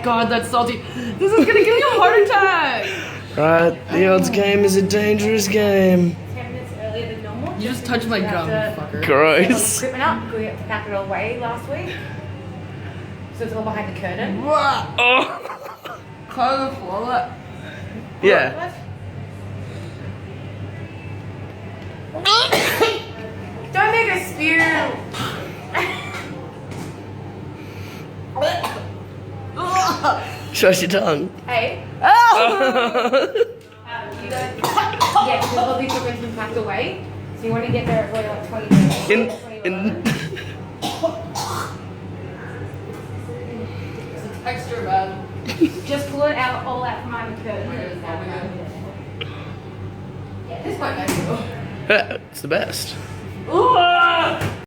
God, that's salty. This is gonna give me a heart attack. Right, the odds game is a dangerous game. 10 minutes earlier than normal. You just touched my gum, fucker. Gross. Equipment up, we had to pack it all away last week. So it's all behind the curtain. Oh. Call the floor. Yeah. Don't make us spew. Shush your tongue. Hey, Oh. you guys. Yeah, because all the equipment's been packed away. So you want to get there at like 20 minutes. In. Extra bad. Just pull it out, all out from behind the curtain. Yeah, this might make you. It's the best. Ooh.